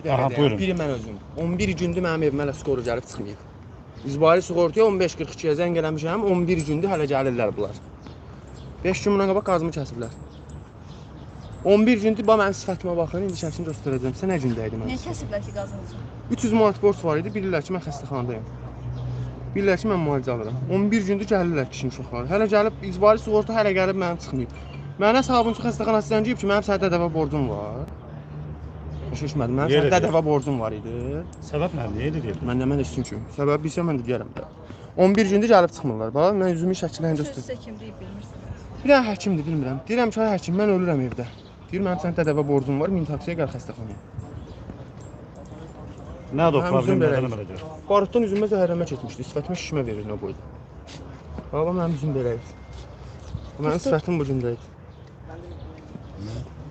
Bir dəqiqə deyəm. Biri mən özüm. 11 gündür mənim evimə hələ skoru gəlib çıxmayıb. İcbari sığortaya 15.42-yə zəng eləmişəm, 11 gündür hələ gəlirlər bunlar. 5 gün bundan qabaq qazımı kəsiblər. 11 gündür mənim sifətimə baxın, indi şəklini göstərəcəm. Sən nə gündə idin mənim? Niyə kəsiblər ki qazınızı? 300 manat borc var idi, bilirlər ki mən xəstəxanadayım. Bilirlər ki mən müalicə alıram. 11 gündür gəlirlər kişinin uşaqları. Hələ gəlib icbari sığorta hələ gəlib mənim çıxmayıb. Mənə sabunçu xəstəxanası zəng edib ki, mənim sənə dəvə borcum var. Başa düşmədim. Mənim sənə dəvə borcum var idi. Səbəb nədir? Niyə edir? Mən üçün ki. Səbəbi bilsəm mən də deyərəm də. 11 gündür gəlib çıxmırlar. Bax, mən üzümü şəkillərini göstərirəm. Sizə kim deyib bilmirsiniz? Bir dənə həkimdir, bilmirəm. Deyirəm ki, həkim, mən ölürəm evdə. Deyir, mənim sənə dəvə borcum var, min taksiyə gəl xəstəxanaya. Nədir o problem? Nədən belə deyir? Barutdan üzümə zəhərlənmə keçmişdi. Sifətimə şişmə verir nə boyda. Baba, mənim üzüm belə idi. Mənim sifətim bu gündə idi.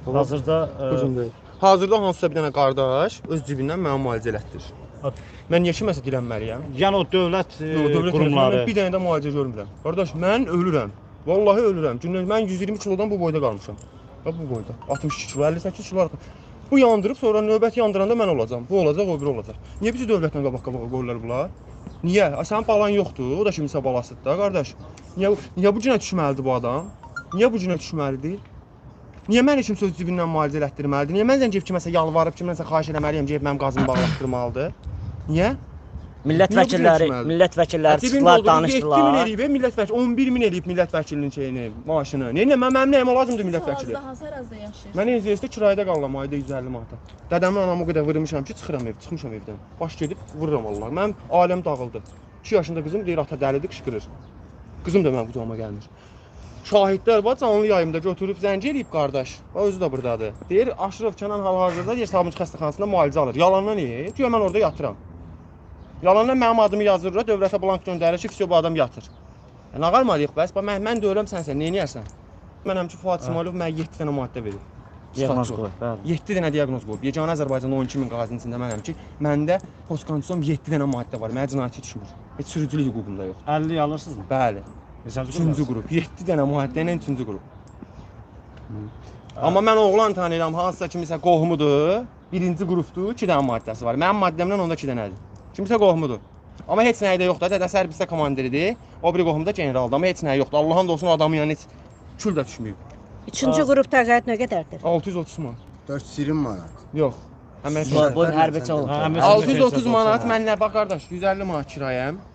Hazırda bu gündə idi. Hazırda hansısa bir dənə qardaş öz cibindən mənə müalicə elətdirir. Mən niyə kiməsə dilənməliyəm? Yəni o dövlət qurumları bir dənə də müalicə görmürəm. Qardaş, mən ölürəm. Vallahi ölürəm. Gündən mən 120 kilodan bu boyda qalmışam. Bax bu boyda. 62 kilo, 58 kilo. Bu yandırıb sonra növbət yandıranda mən olacağam. Bu olacaq, o biri olacaq. Niyə bizi dövlətlə qabaq-qabağa qoyurlar bunlar? Niyə? Sənin balan yoxdur, o da kimsə balasıdır da, qardaş. Niyə bu günə düşməlidir bu adam? Niyə bu günə düşməlidir? Niyə mən heç kimsə öz cibindən müalicə elətdirməlidir? Niyə mən zəng edib kiməsə yalvarıb kiməsə xahiş eləməliyəm ki, mənim qazımı bağlatdırmalıdır? Niyə? Millət vəkilləri çıxdılar, danışdılar. 7.000 eləyib, millət vəkili 11.000 eləyib millət vəkilinin şeyini, maaşını. Nə mənim nəyim lazımdır millət vəkili? Hansı ərazidə yaşayırsınız? Mən EZS-də kirayədə qalıram ayda 150 manata. Dədəmin anamı o qədər vurmuşam ki, çıxmışam evdən. Baş gedib vururam Allah. Mənim aləm dağıldı. 2 yaşında qızım deyir ata dəlidir, qışqırır. Qızım da mənim qucağıma gəlmir. Şahidlər var, canlı yayımda götürüb zəng eləyib qardaş. O özü də burdadır. Deyir Aşraf Kənan hal-hazırda deyir Sabunçu xəstəxanasında müalicə alır. Yalandan deyir. Güya mən orada yatıram. Yalandan mənim adımı yazırlar, dövlətə blank göndərir ki, bu adam yatır. Nə qalmalıyıq bəs? Mən də öləm sənsən, nə edərsən? Mənəm ki, Fuad İsmailov mənə 7 dənə maddə verir. Diaqnoz qoyub, bəli. 7 dənə diaqnoz qoyub. Yeganə Azərbaycanda 12.000 qazinin içində mənəm ki, məndə postkondision 7 dənə maddə var. Mənə cinayəti düşmür. Heç sürücülük hüququm da yox. 50 alırsınızmı? Bəli. 3-cü qrup. 7 dənə maddə ilə 3-cü qrup. Amma mən oğlan tanıyıram, hansısa kimisə qohumudur. 1-ci qrupdur, 2 dənə maddəsi var. Mənim maddəmdən onda 2 dənədir. Kimisə qohumudur. Amma heç nəyi də yoxdur. Dədəsi hərbisdə komandiridir. O biri qohumda generaldır. Amma heç nəyi yoxdur. Allahın da olsun adamın yanına heç kül də düşməyib. 3-cü qrup təqaüd nə qədərdir? 630 manat. 420 manat. Yox. Bu hərbiçi olub. 630 manat mənlə bax qardaş, 150 manat kirayəm.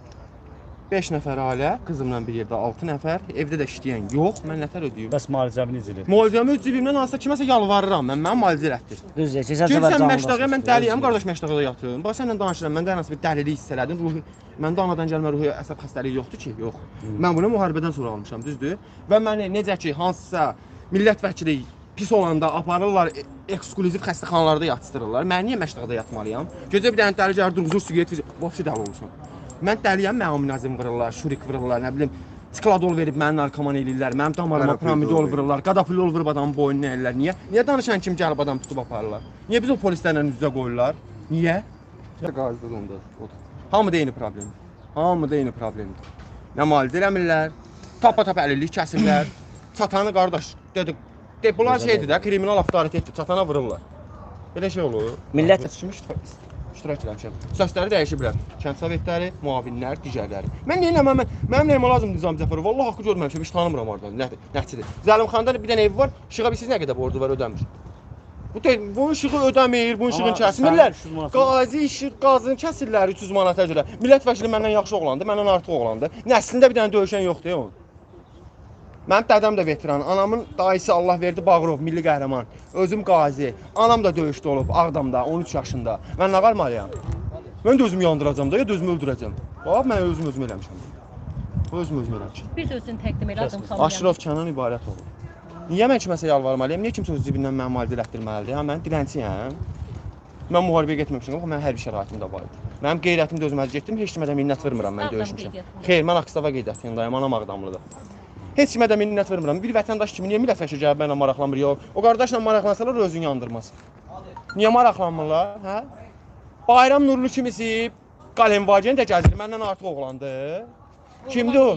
5 nəfər ailə, qızımla bir yerdə 6 nəfər, evdə də işləyən yox, mən nəfər ödəyirəm. Bəs müalicəmi necə edir? Müalicəmi öz cibimdən hansısa kiməsə yalvarıram, mən müalicə elətdir. Düzdür, cəza Görsən Məşdəqə, mən dəliyəm, qardaş Məşdəqədə yatıyorum. Bax səninlə danışıram, məndə hansı bir dəlilik hiss elədim, ruhi, məndə anadan gəlmə ruhi əsəb xəstəliyi yoxdur ki, yox. Mən bunu müharibədən sonra almışam, düzdür? Və məni necə ki, hansısa millət vəkili pis olanda aparırlar, eksklüziv xəstəxanalarda yatıdırırlar. Mən niyə Məşdəqədə yatmalıyam? Gecə bir dənə dəli gəlir, durğuzur, siqaret verir, vəbşi dəli olmuşam. Mən dəliyəm, mənim aminazim vururlar, şurik vururlar, nə bilim, skladol verib məni narkoman eləyirlər, mənim damarıma pramidol vururlar, qadapilol vurub adamın boynuna eləyirlər. Niyə? Niyə danışan kim gəlib adam tutub aparırlar? Niyə biz o polislərlə üz-üzə qoyurlar? Niyə? Qazdır onda. Hamıda eyni problem. Hamıda eyni problemdir. Nə müalicə eləmirlər, tapa-tapa əlillik kəsirlər. Çatanı qardaş, dedik, bunlar şeydir də, kriminal avtoritetdir, çatana vururlar. Belə şey olur. Millət İştirak eləmişəm. Səsləri dəyişiblər. Kənd sovetləri, müavinlər, digərləri. Mən nə eləməm? Mənim nəyimə lazımdır Nizami Cəfərov? Vallahi haqqı görməmişəm, heç tanımıram ordan. Nəticədir. Zəlimxanda bir dənə evi var, işığa bilsiz nə qədər borcu var, ödəmir. Bu işığı ödəmir, bu işığını kəsmirlər. Qazi işıq, qazını kəsirlər 300 manata görə. Millət vəkili məndən yaxşı oğlandı, məndən artıq oğlandı. Nəslində bir dənə döyüşən yoxdur onun. Mənim dədəm də veteran, anamın dayısı Allah verdi Bağırov, milli qəhrəman. Özüm qazi, anam da döyüşdə olub Ağdamda, 13 yaşında. Mən nə qalmalıyam? Mən də özümü yandıracam da, ya da özümü öldürəcəm. Bax, mən özümü eləmişəm. Özümü eləmişəm. Bir də özünü təqdim elə adım xanım. Aşraf Kənan ibarət olur. Niyə mən kiməsə yalvarmalıyam? Niyə kimsə öz cibindən mənim müalicə elətdirməlidir? Mən dilənçiyəm. Mən müharibəyə getməmişəm, amma mənim hərbi şəraitim də var idi. Mənim qeyrətim də özümə getdim, heç kimə də minnət vermirəm mən döyüşmüşəm. Xeyr, mən Akstava qeyrətindəyəm, anam Ağdamlıdır. Heç kimə də minnət vermirəm. Bir vətəndaş kimi niyə millət vəkili gəlib mənimlə maraqlanmır? Yox. O qardaşla maraqlansalar özünü yandırmaz. Niyə maraqlanmırlar? Hə? Bayram Nurlu kimisi Qalemvagen də gəzir. Məndən artıq oğlandı. Kimdir o?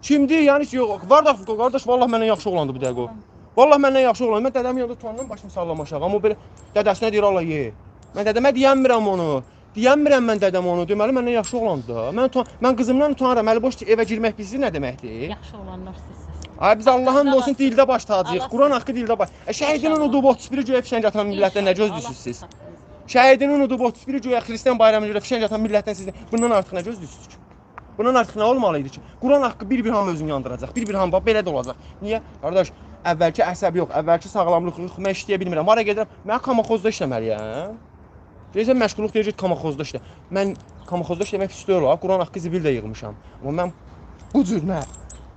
Kimdir? Yəni ki, yox. Var da qardaş, vallahi məndən yaxşı oğlandı bu dəqiqə o. Vallahi məndən yaxşı oğlandı. Mən dədəmin yanında tutandan başımı sallam aşağı. Amma belə dədəsinə deyir Allah ye. Mən dədəmə deyəmirəm onu. Deyəmirəm mən dədəm onu. Deməli məndən yaxşı oğlandı da. Mən qızımdan utanıram. Əli boş evə girmək bilirsiz nə deməkdir? Yaxşı olanlar sizsiniz. Ay biz Allahın olsun dildə baş tacıyıq. Quran haqqı dildə baş. Şəhidini unudub 31 göyə fişəng atan millətdən nə gözlüsüz siz? Şəhidini unudub 31 göyə xristian bayramına görə fişəng atan millətdən siz bundan artıq nə gözlüsüz ki? Bundan artıq nə olmalı idi ki? Quran haqqı bir hamı özünü yandıracaq. Bir hamı belə də olacaq. Niyə? Qardaş, əvvəlki əsəb yox, əvvəlki sağlamlıq yox, mən işləyə bilmirəm. Hara gedirəm? Mən kamaxozda işləməliyəm. Deyirsən məşğulluq deyəcək kamaxozda işlə. Mən kamaxozda işləmək pis deyil ha. Quran haqqı zibil də yığmışam. Amma mən bu cür nə?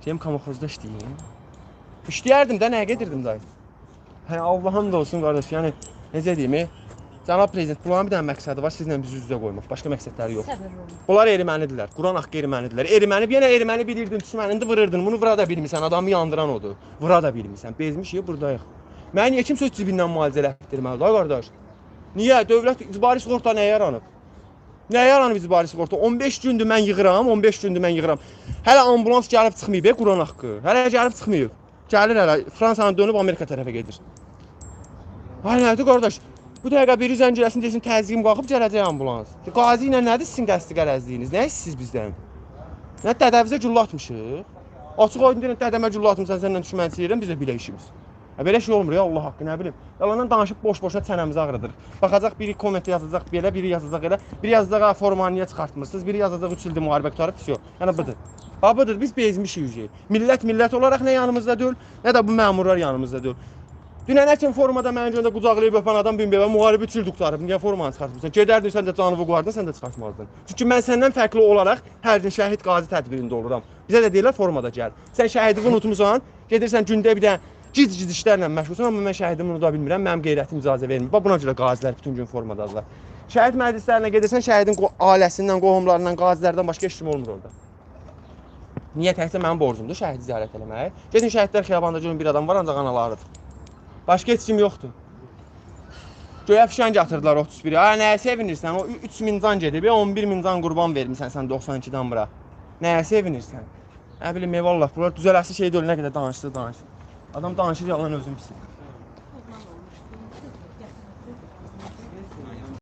Deyim kamaxozda işləyim. İşləyərdim də, nəyə gedirdim dayı? Hə, Allahın da olsun qardaş. Yəni necə deyim? Cənab prezident, bunların bir dənə məqsədi var, sizlə bizi üz-üzə qoymaq. Başqa məqsədləri yox. Onlar ermənidirlər. Quran haqqı ermənidirlər. Erməni, yenə erməni bilirdin, düşmənində vururdun. Bunu vura da bilmirsən, adamı yandıran odur. Vura da bilmirsən. Bezmişik, buradayıq. Məni niyə kimsə öz cibindən müalicə elətdirməlidir, ay qardaş? Niyə? Dövlət icbari sığorta nəyə yaranıb? Nəyə yaranıb icbari sığorta? 15 gündür mən yığıram, 15 gündür mən yığıram. Hələ ambulans gəlib çıxmayıb, Quran haqqı. Hələ gəlib çıxmayıb. Gəlir hələ, Fransanın dönüb Amerika tərəfə gedir. Ay nədir qardaş? Bu dəqiqə biri zəng eləsin desin təzyiqim qalxıb gələcək ambulans. Qazi ilə nədir sizin qəsdi qərəzliyiniz? Nə istəyirsiniz bizdən? Nə dədəvizə güllə atmışıq? Açıq oydun deyirəm, dədəmə güllə atmışsan, səndən düşmənçi yeyirəm, biz də belə işimiz. Belə şey olmur ya, Allah haqqı, nə bilim. Yalandan danışıb boş-boşuna çənəmizi ağrıdır. Baxacaq biri komment yazacaq belə, biri yazacaq elə, biri yazacaq ha formanı niyə çıxartmırsınız, biri yazacaq 3 ildir müharibə qutarıb, pis yox. Yəni budur. Ha budur, biz bezmişik. Millət olaraq nə yanımızda deyil, nə də bu məmurlar yanımızda deyil. Dünən kim formada mənim göndə qucaqlayıb öpən adam bilmir, müharibə 3 il qutarıb, niyə formanı çıxartmırsan? Gedərdin sən də canını qoyardın, sən də çıxartmazdın. Çünki mən səndən fərqli olaraq hər gün şəhid qazi tədbirində oluram. Bizə də deyirlər formada gəl. Sən şəhidini unutmusan, gedirsən gündə bir dənə gic işlərlə məşğulsan, amma mən şəhidimi unuda bilmirəm, mənim qeyrətim icazə vermir. Bax buna görə qazilər bütün gün formadadılar. Şəhid məclislərinə gedirsən, şəhidin ailəsindən, qohumlarından, qazilərdən başqa heç kim olmur orada. Niyə təkcə mənim borcumdur şəhidi ziyarət eləmək? Gedin şəhidlər xiyabanda görün bir adam var, ancaq analarıdır. Başqa heç kim yoxdur. Göyə fişəng atırdılar 31-i. Ay nəyə sevinirsən? O 3000 can gedib, 11000 can qurban vermisən sən 92-dan bura. Nəyə sevinirsən? Nə bilim, vallah, bunlar düzələsi şey deyil, nə qədər danışdı. Adam danışır, yalan özüm pis.